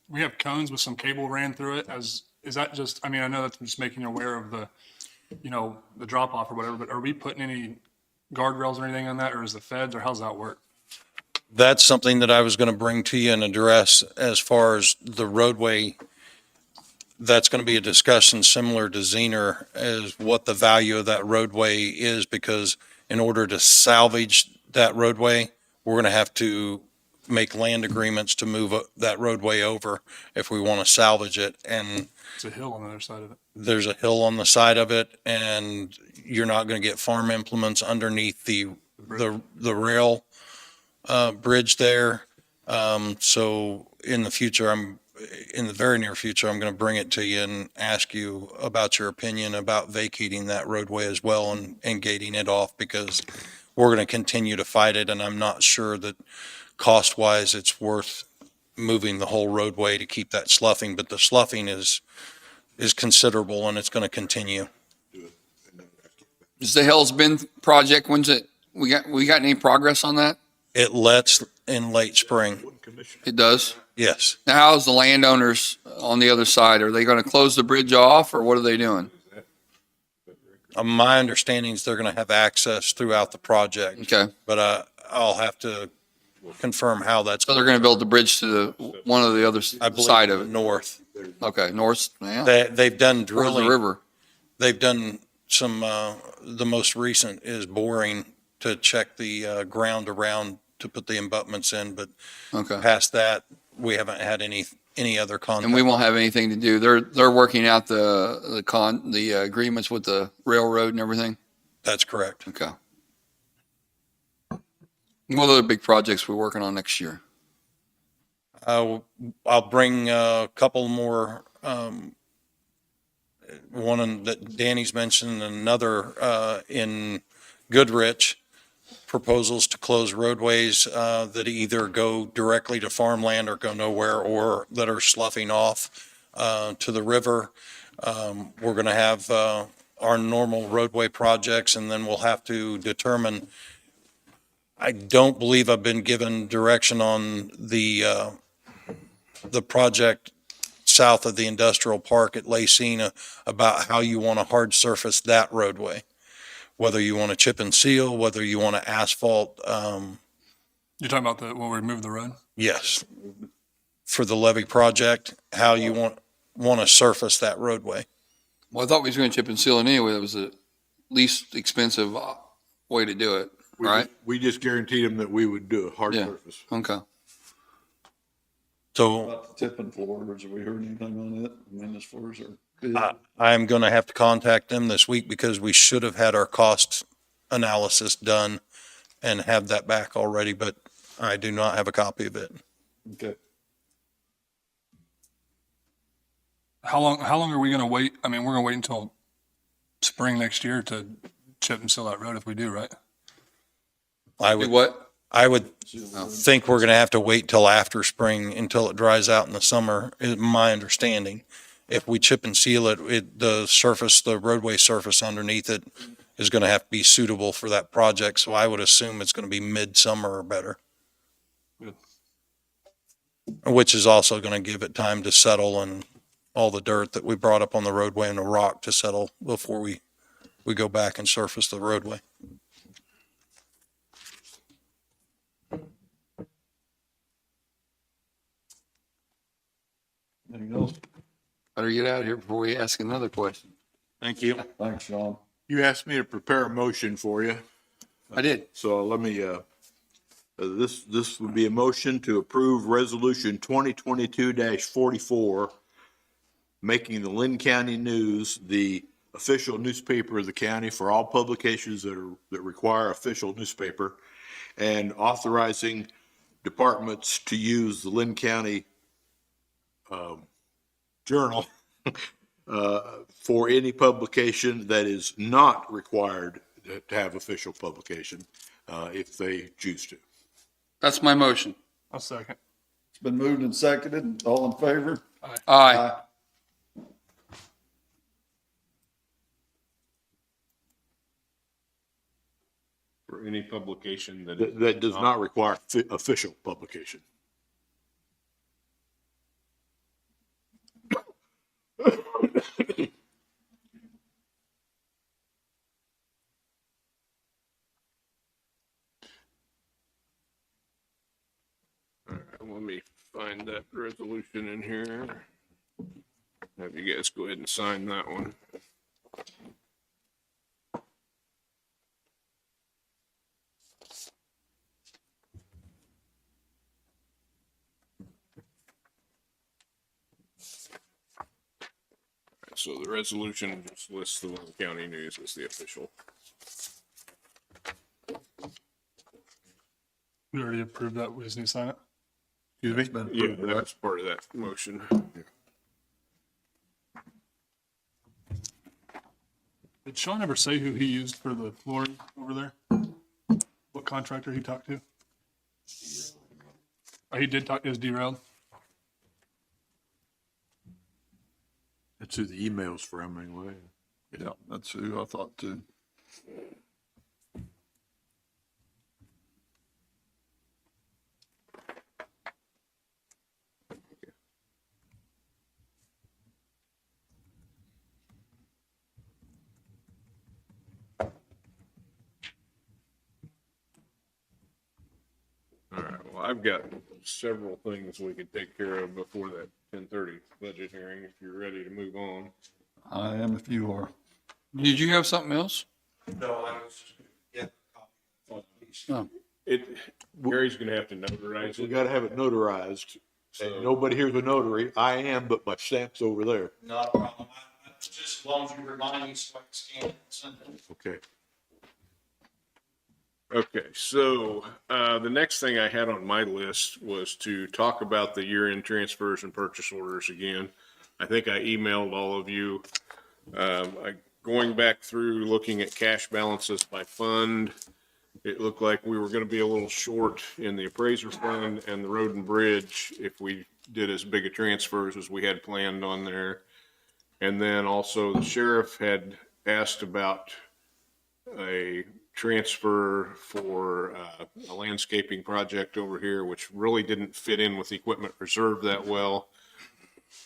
Speaker 6: we have cones with some cable ran through it. Is that just, I mean, I know that's just making you aware of the drop off or whatever, but are we putting any guardrails or anything on that, or is the feds, or how's that work?
Speaker 9: That's something that I was going to bring to you and address as far as the roadway. That's going to be a discussion similar to Zener as what the value of that roadway is, because in order to salvage that roadway, we're going to have to make land agreements to move that roadway over if we want to salvage it. And
Speaker 6: It's a hill on the other side of it.
Speaker 9: there's a hill on the side of it, and you're not going to get farm implements underneath the rail bridge there. So in the future, in the very near future, I'm going to bring it to you and ask you about your opinion about vacating that roadway as well and gating it off, because we're going to continue to fight it, and I'm not sure that cost-wise it's worth moving the whole roadway to keep that sloughing, but the sloughing is considerable, and it's going to continue.
Speaker 3: Is the Hell's Bend project, when's it, we got any progress on that?
Speaker 9: It lets in late spring.
Speaker 3: It does?
Speaker 9: Yes.
Speaker 3: Now, how's the landowners on the other side? Are they going to close the bridge off, or what are they doing?
Speaker 9: My understanding is they're going to have access throughout the project,
Speaker 3: Okay,
Speaker 9: but I'll have to confirm how that's.
Speaker 3: so they're going to build the bridge to the, one of the other
Speaker 9: I believe
Speaker 3: side of it?
Speaker 9: north.
Speaker 3: Okay, north, yeah.
Speaker 9: They've done
Speaker 3: Where's the
Speaker 9: drilling.
Speaker 3: river?
Speaker 9: They've done some, the most recent is boring to check the ground around to put the abutments in, but
Speaker 3: Okay.
Speaker 9: past that, we haven't had any other contact.
Speaker 3: And we won't have anything to do. They're working out the agreements with the railroad and everything?
Speaker 9: That's correct.
Speaker 3: Okay. What other big projects we're working on next year?
Speaker 9: I'll bring a couple more, one that Danny's mentioned, another in Goodrich, proposals to close roadways that either go directly to farmland or go nowhere, or that are sloughing off to the river. We're going to have our normal roadway projects, and then we'll have to determine. I don't believe I've been given direction on the project south of the industrial park at Lacina about how you want to hard surface that roadway. Whether you want to chip and seal, whether you want to asphalt,
Speaker 6: You're talking about when we remove the road?
Speaker 9: yes. For the levee project, how you want to surface that roadway.
Speaker 3: Well, I thought we was going to chip and seal it anyway. That was the least expensive way to do it, right?
Speaker 8: We just guaranteed them that we would do a hard
Speaker 3: Yeah.
Speaker 8: surface.
Speaker 3: Okay.
Speaker 9: So
Speaker 1: About the tipping floors, have we heard anything on it? I mean, as far as our.
Speaker 9: I'm going to have to contact them this week, because we should have had our cost analysis done and have that back already, but I do not have a copy of it.
Speaker 1: Okay.
Speaker 6: How long are we going to wait? I mean, we're going to wait until spring next year to chip and seal that road if we do, right?
Speaker 9: I
Speaker 3: Do
Speaker 9: would,
Speaker 3: what?
Speaker 9: I would think we're going to have to wait till after spring until it dries out in the summer, is my understanding. If we chip and seal it, the roadway surface underneath it is going to have to be suitable for that project. So I would assume it's going to be midsummer or better.
Speaker 6: Good.
Speaker 9: Which is also going to give it time to settle, and all the dirt that we brought up on the roadway and the rock to settle before we go back and surface the roadway.
Speaker 1: Anything else?
Speaker 3: Better get out of here before we ask another question.
Speaker 8: Thank you.
Speaker 1: Thanks, Sean.
Speaker 8: You asked me to prepare a motion for you.
Speaker 3: I did.
Speaker 8: So let me, this would be a motion to approve resolution 2022-44, making the Linn County News the official newspaper of the county for all publications that require official newspaper, and authorizing departments to use the Linn County Journal for any publication that is not required to have official publication, if they choose to.
Speaker 3: That's my motion.
Speaker 6: I'll second.
Speaker 1: It's been moved and seconded. All in favor?
Speaker 3: Aye.
Speaker 2: For any publication that.
Speaker 8: That does not require official publication.
Speaker 2: let me find that resolution in here. Have you guys go ahead and sign that one. So the resolution just lists the Linn County News as the official.
Speaker 6: We already approved that. We just need to sign it.
Speaker 8: Excuse me?
Speaker 1: It's been
Speaker 2: Yeah,
Speaker 1: approved,
Speaker 2: that
Speaker 1: right?
Speaker 2: was part of that motion.
Speaker 6: Did Sean ever say who he used for the flooring over there? What contractor he talked to? Oh, he did talk, it was derailed.
Speaker 8: That's who the email's from anyway.
Speaker 1: Yeah, that's who I thought too.
Speaker 2: All right, well, I've got several things we could take care of before that 10:30 budget hearing, if you're ready to move on.
Speaker 1: I am if you are.
Speaker 3: Did you have something else? Oh,
Speaker 2: Gary's gonna have to notarize
Speaker 8: We
Speaker 2: it.
Speaker 8: gotta have it notarized.
Speaker 2: So-
Speaker 8: And nobody here's a notary. I am, but my stamp's over there.
Speaker 9: Not a problem. Just as long as you remind me so I can scan it and send it.
Speaker 8: Okay.
Speaker 2: Okay, so, the next thing I had on my list was to talk about the year-end transfers and purchase orders again. I think I emailed all of you. Going back through, looking at cash balances by fund, it looked like we were gonna be a little short in the appraiser fund and the road and bridge if we did as big a transfers as we had planned on there. And then also the sheriff had asked about a transfer for a landscaping project over here, which really didn't fit in with the equipment reserve that well.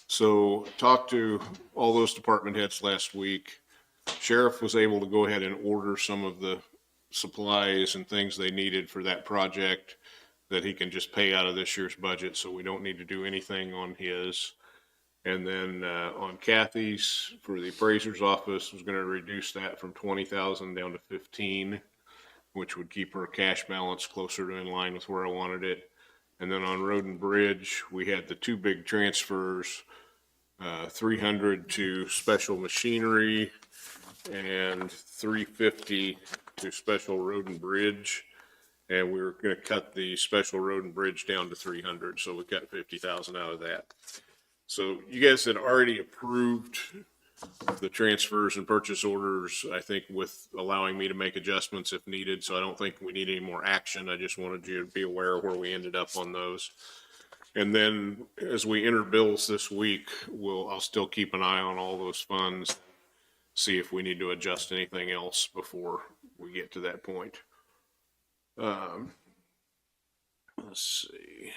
Speaker 2: So talked to all those department heads last week. Sheriff was able to go ahead and order some of the supplies and things they needed for that project that he can just pay out of this year's budget, so we don't need to do anything on his. And then on Kathy's, for the appraiser's office, was gonna reduce that from 20,000 down to 15, which would keep her cash balance closer to in line with where I wanted it. And then on road and bridge, we had the two big transfers, 300 to special machinery and 350 to special road and bridge. And we were gonna cut the special road and bridge down to 300, so we cut 50,000 out of that. So you guys had already approved the transfers and purchase orders, I think, with allowing me to make adjustments if needed. So I don't think we need any more action. I just wanted you to be aware of where we ended up on those. And then as we enter bills this week, I'll still keep an eye on all those funds, see if we need to adjust anything else before we get to that point. Let's see.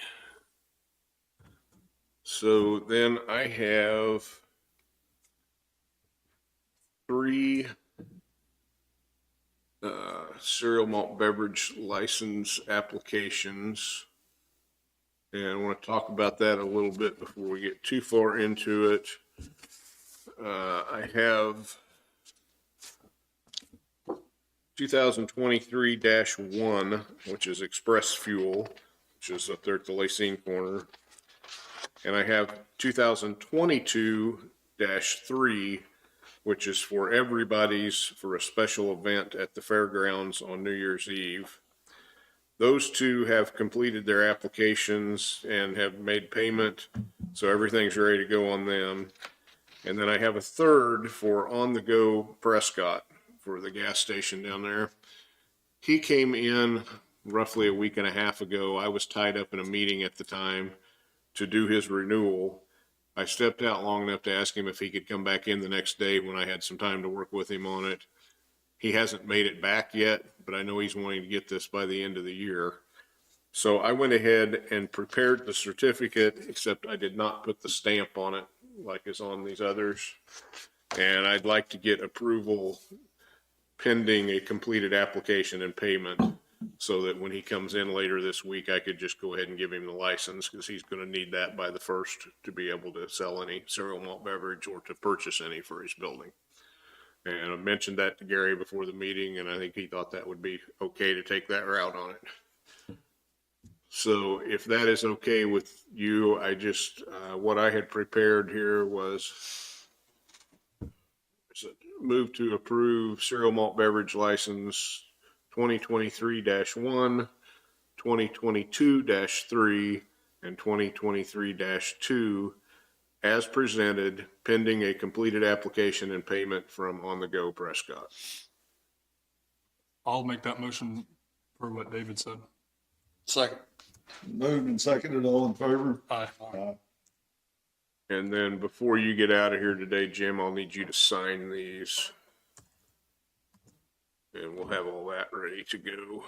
Speaker 2: So then I have three cereal malt beverage license applications. And I want to talk about that a little bit before we get too far into it. I have 2023-1, which is Express Fuel, which is up there at the Lacine corner. And I have 2022-3, which is for everybody's for a special event at the fairgrounds on New Year's Eve. Those two have completed their applications and have made payment, so everything's ready to go on them. And then I have a third for On the Go Prescott for the gas station down there. He came in roughly a week and a half ago. I was tied up in a meeting at the time to do his renewal. I stepped out long enough to ask him if he could come back in the next day when I had some time to work with him on it. He hasn't made it back yet, but I know he's wanting to get this by the end of the year. So I went ahead and prepared the certificate, except I did not put the stamp on it like is on these others. And I'd like to get approval pending a completed application and payment so that when he comes in later this week, I could just go ahead and give him the license, because he's going to need that by the 1st to be able to sell any cereal malt beverage or to purchase any for his building. And I mentioned that to Gary before the meeting, and I think he thought that would be okay to take that route on it. So if that is okay with you, I just, what I had prepared here was move to approve cereal malt beverage license 2023-1, 2022-3, and 2023-2 as presented, pending a completed application and payment from On the Go Prescott.
Speaker 6: I'll make that motion for what David said.
Speaker 3: Second.
Speaker 1: Moved and seconded, all in favor?
Speaker 6: Aye.
Speaker 2: And then before you get out of here today, Jim, I'll need you to sign these. And we'll have all that ready to go.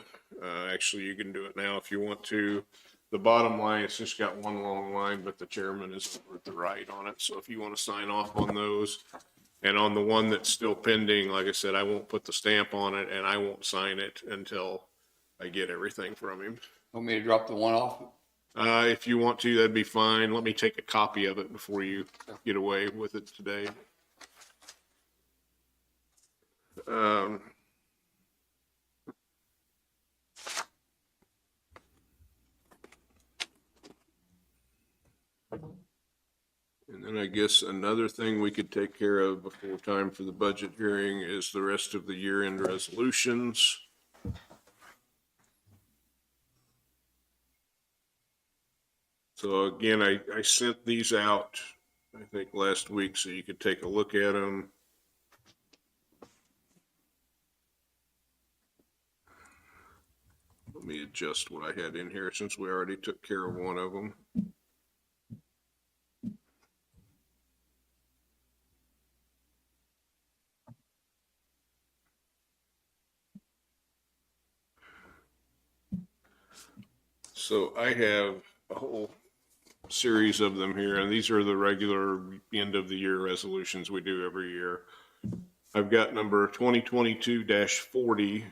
Speaker 2: Actually, you can do it now if you want to. The bottom line, it's just got one long line, but the chairman is over at the right on it. So if you want to sign off on those. And on the one that's still pending, like I said, I won't put the stamp on it and I won't sign it until I get everything from him.
Speaker 3: Want me to drop the one off?
Speaker 2: If you want to, that'd be fine. Let me take a copy of it before you get away with it today. And then I guess another thing we could take care of before time for the budget hearing is the rest of the year-end resolutions. So again, I sent these out, I think last week, so you could take a look at them. Let me adjust what I had in here since we already took care of one of them. So I have a whole series of them here, and these are the regular end of the year resolutions we do every year. I've got number 2022-40,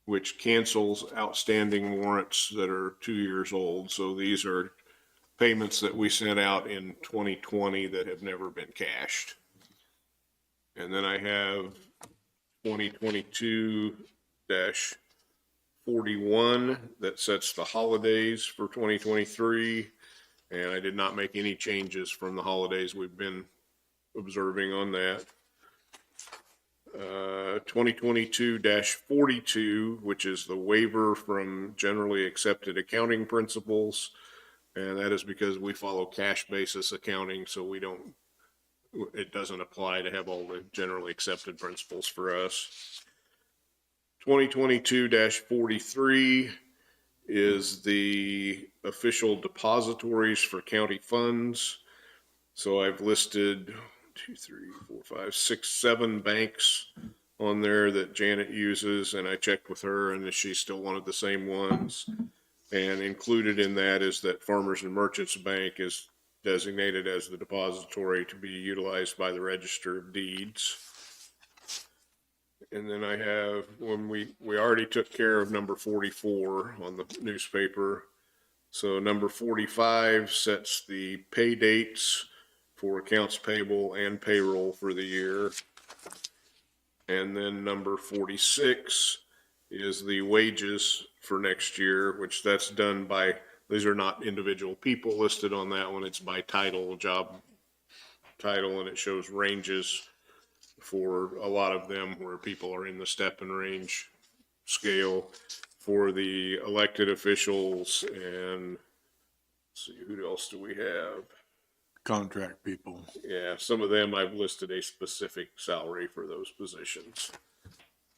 Speaker 2: which cancels outstanding warrants that are 2 years old. So these are payments that we sent out in 2020 that have never been cashed. And then I have 2022-41 that sets the holidays for 2023. And I did not make any changes from the holidays we've been observing on that. 2022-42, which is the waiver from generally accepted accounting principles. And that is because we follow cash basis accounting, so it doesn't apply to have all the generally accepted principles for us. 2022-43 is the official depositories for county funds. So I've listed 7 banks on there that Janet uses, and I checked with her and she's still one of the same ones. And included in that is that Farmers and Merchants Bank is designated as the depository to be utilized by the Register of Deeds. And then I have, when we already took care of number 44 on the newspaper. So number 45 sets the pay dates for accounts payable and payroll for the year. And then number 46 is the wages for next year, which that's done by, these are not individual people listed on that one. It's by title, job title, and it shows ranges for a lot of them where people are in the step and range scale for the elected officials. And let's see, who else do we have?
Speaker 8: Contract people.
Speaker 2: Yeah, some of them I've listed a specific salary for those positions.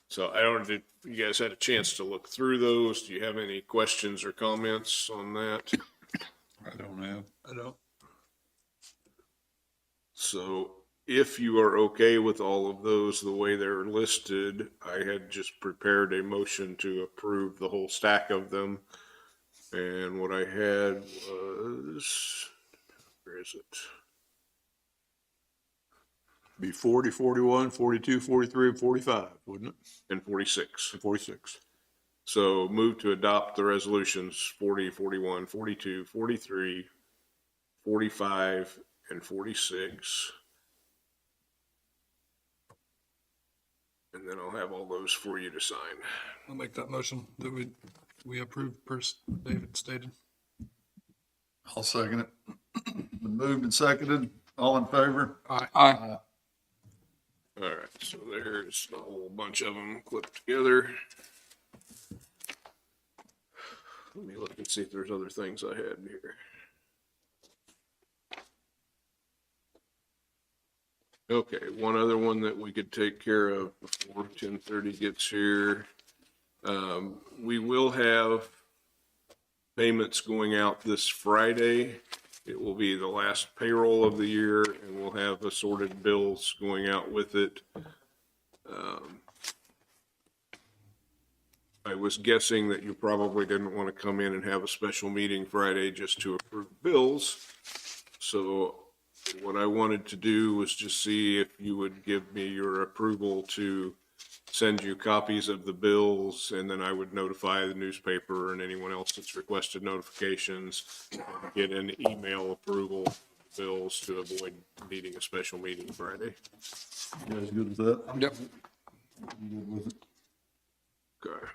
Speaker 2: So I don't know if you guys had a chance to look through those. Do you have any questions or comments on that?
Speaker 1: I don't have.
Speaker 6: I don't.
Speaker 2: So if you are okay with all of those the way they're listed, I had just prepared a motion to approve the whole stack of them. And what I had was, where is it?
Speaker 8: Be 40, 41, 42, 43, and 45, wouldn't it?
Speaker 2: And 46.
Speaker 8: And 46.
Speaker 2: So move to adopt the resolutions 40, 41, 42, 43, 45, and 46. And then I'll have all those for you to sign.
Speaker 6: I'll make that motion that we approve per David stated.
Speaker 1: I'll second it. Been moved and seconded. All in favor?
Speaker 3: Aye.
Speaker 2: All right, so there's a whole bunch of them clipped together. Let me look and see if there's other things I had here. Okay, one other one that we could take care of before 10:30 gets here. We will have payments going out this Friday. It will be the last payroll of the year, and we'll have assorted bills going out with it. I was guessing that you probably didn't want to come in and have a special meeting Friday just to approve bills. So what I wanted to do was just see if you would give me your approval to send you copies of the bills, and then I would notify the newspaper and anyone else that's requested notifications, and get an email approval of the bills to avoid needing a special meeting Friday.
Speaker 1: You guys good with that?
Speaker 3: Yep.
Speaker 1: You good with it?
Speaker 2: Okay.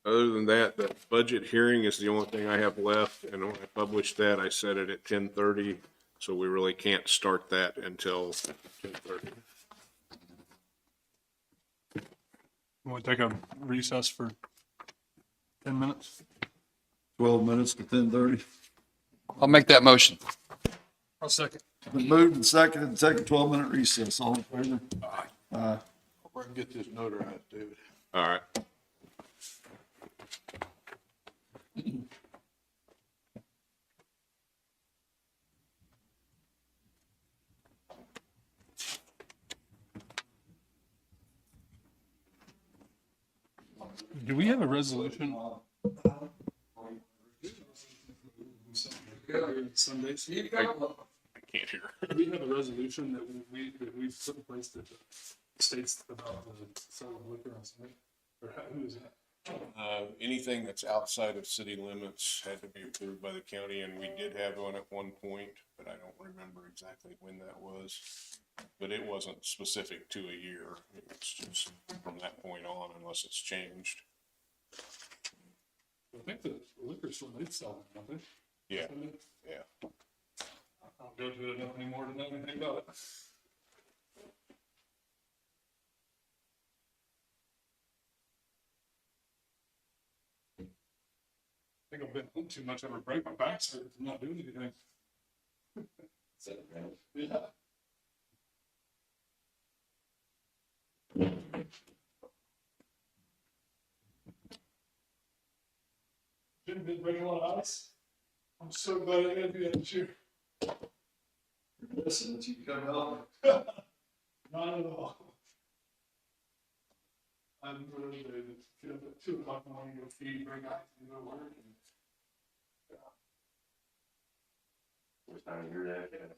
Speaker 2: Other than that, the budget hearing is the only thing I have left, and when I published that, I set it at 10:30, so we really can't start that until 10:30.
Speaker 6: Want to take a recess for 10 minutes?
Speaker 1: 12 minutes to 10:30.
Speaker 3: I'll make that motion.
Speaker 6: I'll second.
Speaker 1: Been moved and seconded to take a 12-minute recess. All in favor? Aye.
Speaker 8: We're gonna get this notarized, David.
Speaker 2: All right.
Speaker 6: Do we have a resolution? Sundays?
Speaker 2: I can't hear.
Speaker 6: Do we have a resolution that we put in place that states about the sale of liquor on Sunday? Or who is that?
Speaker 2: Anything that's outside of city limits had to be approved by the county, and we did have one at one point, but I don't remember exactly when that was. But it wasn't specific to a year. It was just from that point on, unless it's changed.
Speaker 6: I think the liquor store, they sell them, don't they?
Speaker 2: Yeah, yeah.
Speaker 6: I don't go to it enough anymore to know anything about it. I think I've been home too much, ever break my back, so I'm not doing anything. Yeah. Been breaking a lot of ice. I'm so glad I didn't do that this year.
Speaker 1: Listen, that you come out.
Speaker 6: Not at all. I'm really good. Get up at 2 o'clock in the morning, go feed, bring ice, and go to work. And,
Speaker 10: What time of year that is?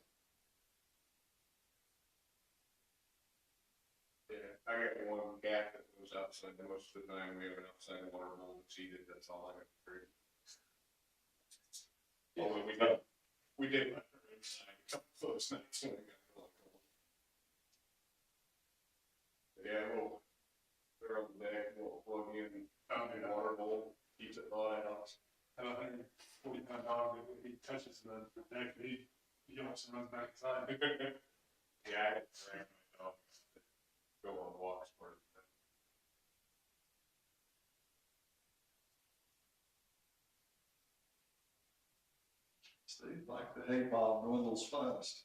Speaker 2: Yeah, I got one cat that goes outside most of the time. We have an outside water bowl that's heated. That's all I have to drink. Although we did let her inside a couple folks nights when it got really cold. Yeah, we'll they're on the deck. We'll plug in the water bowl, keeps it hot out.
Speaker 6: I have a 140-pound dog that he touches the deck, he yelps and runs back inside.
Speaker 2: Yeah, I had to drag my dog to go on walks for it.
Speaker 1: Steve, like the hay pile dwindles fast.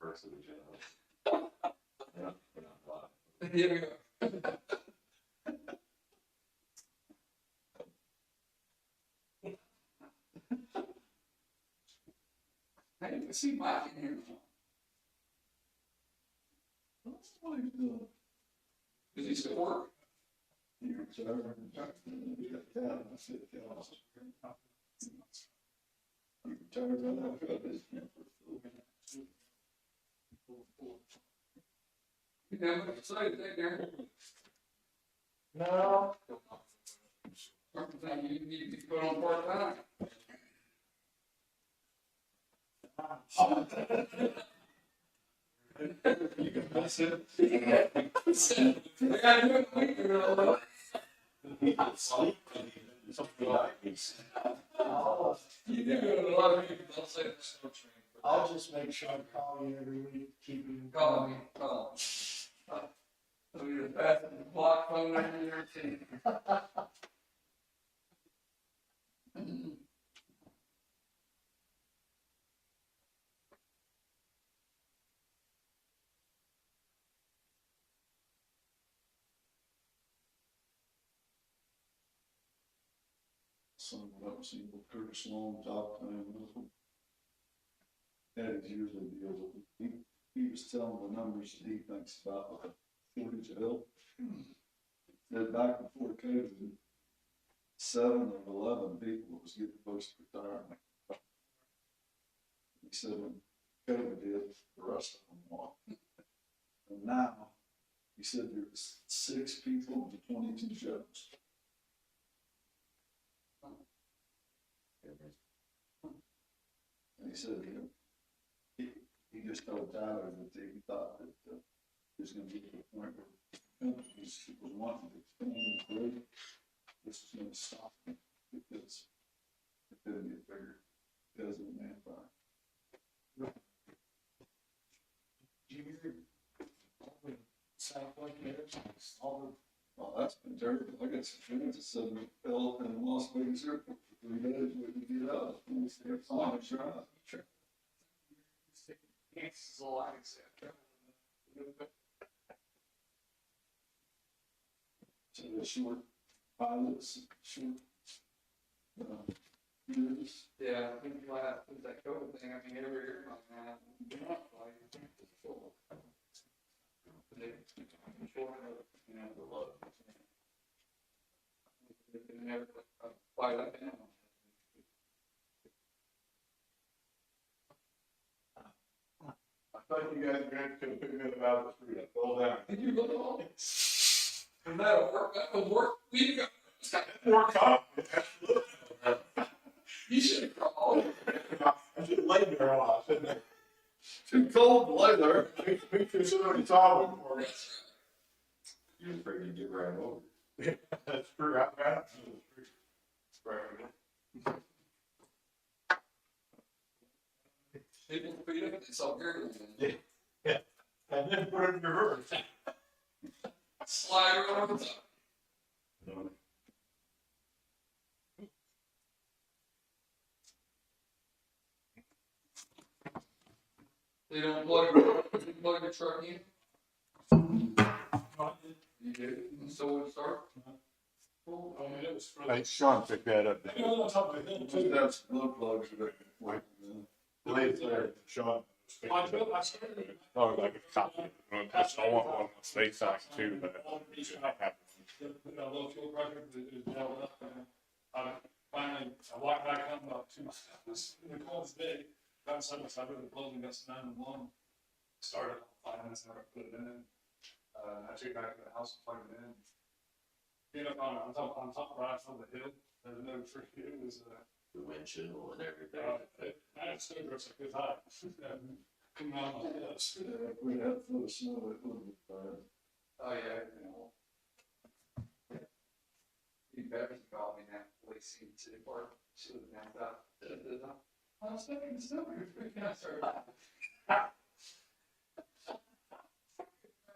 Speaker 10: First of the general.
Speaker 3: Yeah. I didn't see Mike in here. Is he still working? You know what to say today, Darren? No. Everything you need to be put on part-time. You can pass it. I gotta do it a week ago. You do it a lot of people don't say it's so true.
Speaker 11: I'll just make sure I call you every week, keep you.
Speaker 3: Call me, call me. So you're passing the block phone number there too.
Speaker 1: Some of that single Curtis Long top time with Eddie's usually deals with, he was telling the numbers that he thinks about the shortage of help. Said back before COVID, 7 of 11 people was getting close to retirement. He said when COVID did, the rest of them walked. And now, he said there's 6 people to 22 jobs. And he said, he just told Tyler that he thought that he was gonna get to the point where companies was wanting to expand and grow. This is gonna stop them because it couldn't get bigger because of the manpower. Well, that's been terrible. I got some friends that said we fell in Las Vegas airport for 3 days waiting to get out. And we said, oh, sure. So the short pilots, short, years.
Speaker 3: Yeah, I think with that COVID thing, I mean, every year like that, like, it's full. You know, the load. You can never fly that down.
Speaker 8: I thought you guys were going to pick me up out of the street. I fell down.
Speaker 3: Did you look on? And that'll work, we got.
Speaker 8: Work up.
Speaker 3: You should have called.
Speaker 8: I should have laid there while I was sitting there.
Speaker 1: Too cold to lay there.
Speaker 8: We too soon talking for it.
Speaker 1: You're afraid to get ran over.
Speaker 8: That's true. I got it.
Speaker 3: People feed up, it's all good.
Speaker 8: And then put it in reverse.
Speaker 3: Slide around the top. They don't plug your truck in? You do, and so it start?
Speaker 6: I mean, it was for
Speaker 8: Hey, Sean picked that up.
Speaker 6: No, on top of the hill,
Speaker 1: Just
Speaker 6: too.
Speaker 1: have some blood plugs that like,
Speaker 8: Laid there, Sean.
Speaker 6: I started.
Speaker 8: Oh, like a copy. I want one on state side too, but
Speaker 6: The low fuel pressure is held up, and I finally, I walked back home about 2 months, in the coldest day, got side by side with the closing, got some 911. Started 5 minutes, never put it in. I took it back to the house and plugged it in. You know, on top right on the hill, there's no tree, it was,
Speaker 10: The wind chill and everything.
Speaker 6: I had snow drifts like this high. Coming out of my hips.
Speaker 1: if we had full of snow, it would be fine.
Speaker 3: Oh, yeah, you know. You better call me now, police in City Park, she was now that. I was thinking, it's not your freaking out, sir.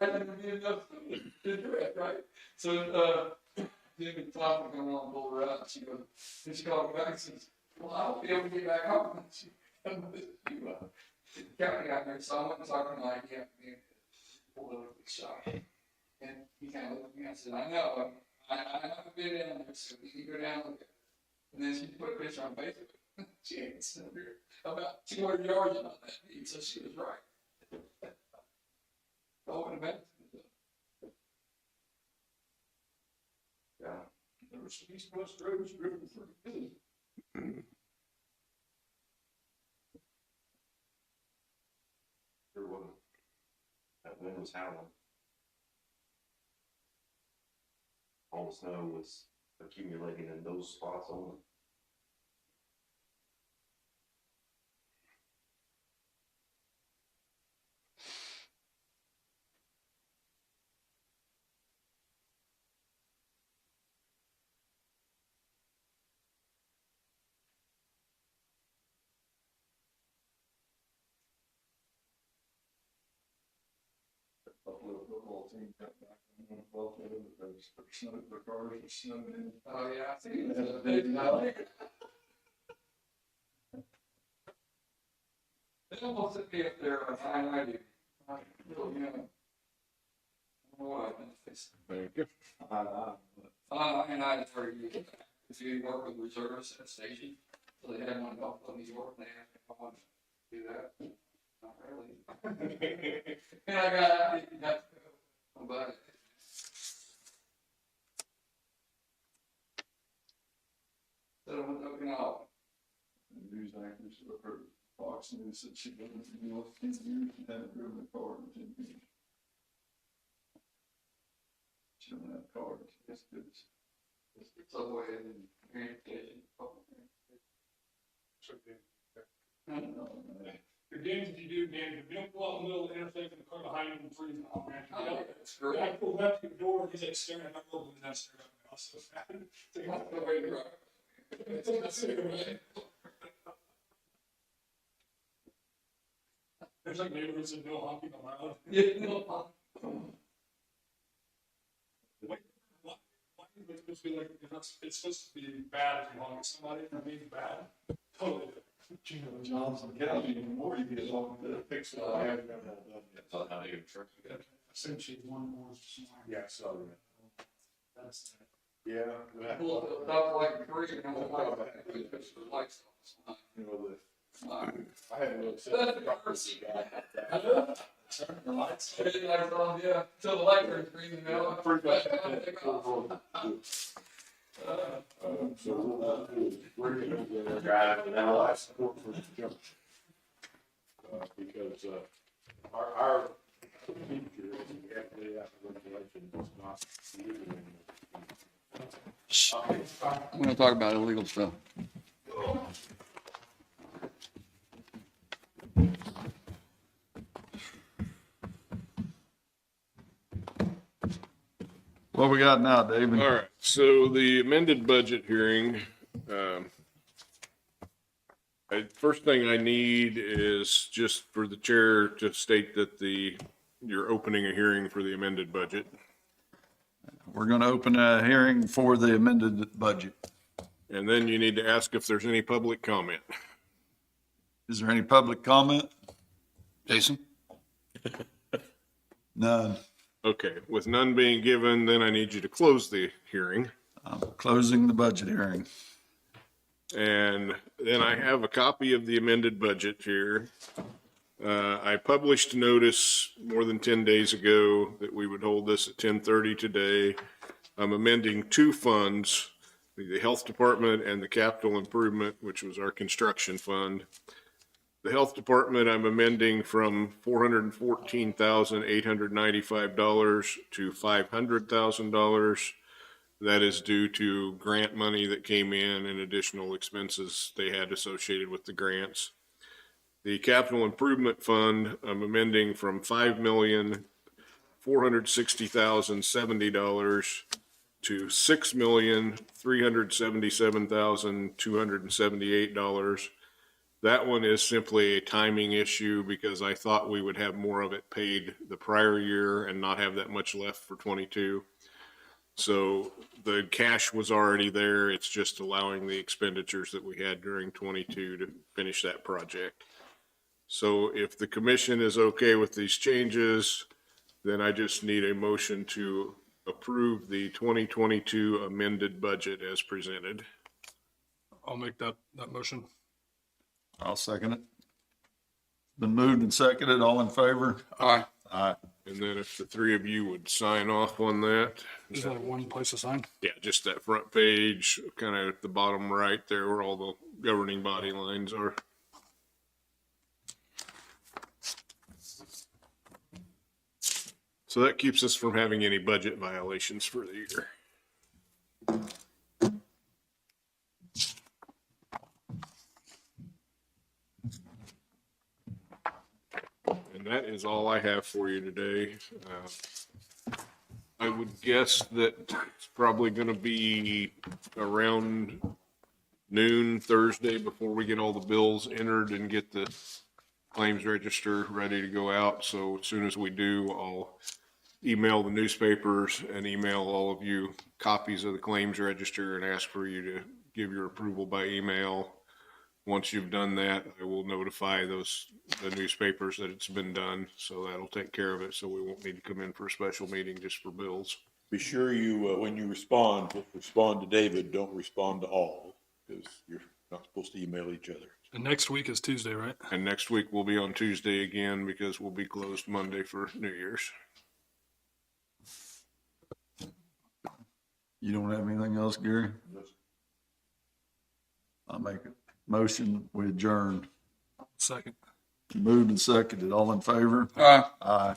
Speaker 3: I didn't be enough to do it, right? So, David talking going on, pulled her out, she goes, and she called me back and says, well, I won't be able to get back home. And she, got me out there, so I went and talked to my, yeah, politically shy. And he kind of looked at me, I said, I know, I haven't been down there, so you can go down and look at it. And then she put a picture on Facebook. She ain't sitting there about 200 yards about that deep, so she was right. Oh, and back. Yeah, there was some East West roads driven through.
Speaker 10: There wasn't. That wind was howling. All the snow was accumulating in those spots only.
Speaker 3: Buffalo football team got back on Buffalo, but their cars were snowed in. Oh, yeah, I see. It's a big valley. They almost hit me up there on I-90. Really, you know. What?
Speaker 8: Thank you.
Speaker 3: I-90 is where you, if you work with reservists at a station, so they had one in Buffalo, New York, and they asked me if I wanted to do that. Not really. And I got to go, but. So I went looking out. The news anchors for Fox News said she lived in New York 10 years and hadn't driven a car in 10 years. She don't have cars. It's good. It's subway and transportation. I don't know, man.
Speaker 6: The games that you do, man, if you don't pull out in the middle of the intersection, the car behind you and freezing off, man.
Speaker 3: Oh, it's great.
Speaker 6: I pulled up to the door, he's like staring at my door, and I'm staring at me also.
Speaker 3: That's the way to drive. That's the way.
Speaker 6: There's like neighborhoods that no honking allowed.
Speaker 3: Yeah, no.
Speaker 6: Why is it supposed to be like, it's supposed to be bad if you honk at somebody, I mean, bad. Totally.
Speaker 3: Jobs on the county anymore, you get along with it, fix it.
Speaker 2: I haven't got that done yet.
Speaker 10: So how do you truck it?
Speaker 6: Essentially, one more.
Speaker 2: Yeah, so,
Speaker 6: That's.
Speaker 2: yeah. that-
Speaker 3: Well, that's like three, and I'm like, it's the lights on.
Speaker 2: You know,
Speaker 3: Alright.
Speaker 2: I hadn't really said that.
Speaker 3: The lights. Lights on, yeah, till the light turns green, you know.
Speaker 2: Pretty much. So, we're gonna drive it now, I support for the jump. Because, our procedure is we have to lay out the regulations, it's not.
Speaker 3: I'm gonna talk about illegal stuff.
Speaker 1: What we got now, David?
Speaker 2: All right, so the amended budget hearing, first thing I need is just for the chair to state that you're opening a hearing for the amended budget.
Speaker 1: We're going to open a hearing for the amended budget.
Speaker 2: And then you need to ask if there's any public comment.
Speaker 1: Is there any public comment?
Speaker 3: Jason?
Speaker 1: None.
Speaker 2: Okay, with none being given, then I need you to close the hearing.
Speaker 1: I'm closing the budget hearing.
Speaker 2: And then I have a copy of the amended budget here. I published notice more than 10 days ago that we would hold this at 10:30 today. I'm amending two funds, the health department and the capital improvement, which was our construction fund. The health department, I'm amending from $414,895 to $500,000. That is due to grant money that came in and additional expenses they had associated with the grants. The capital improvement fund, I'm amending from $5,460,070 to $6,377,278. That one is simply a timing issue because I thought we would have more of it paid the prior year and not have that much left for 22. So the cash was already there. It's just allowing the expenditures that we had during 22 to finish that project. So if the commission is okay with these changes, then I just need a motion to approve the 2022 amended budget as presented.
Speaker 6: I'll make that motion.
Speaker 1: I'll second it. Been moved and seconded. All in favor?
Speaker 6: Aye.
Speaker 1: Aye.
Speaker 2: And then if the three of you would sign off on that.
Speaker 6: Is there one place to sign?
Speaker 2: Yeah, just that front page, kind of at the bottom right there where all the governing body lines are. So that keeps us from having any budget violations for the year. And that is all I have for you today. I would guess that it's probably gonna be around noon Thursday before we get all the bills entered and get the claims register ready to go out. So as soon as we do, I'll email the newspapers and email all of you copies of the claims register and ask for you to give your approval by email. Once you've done that, I will notify the newspapers that it's been done, so that'll take care of it, so we won't need to come in for a special meeting just for bills.
Speaker 8: Be sure you, when you respond, just respond to David, don't respond to all, because you're not supposed to email each other.
Speaker 6: And next week is Tuesday, right?
Speaker 2: And next week we'll be on Tuesday again because we'll be closed Monday for New Year's.
Speaker 1: You don't have anything else, Gary? I'll make a motion, we adjourn.
Speaker 6: Second.
Speaker 1: Moved and seconded. All in favor?
Speaker 6: Aye.
Speaker 1: Aye.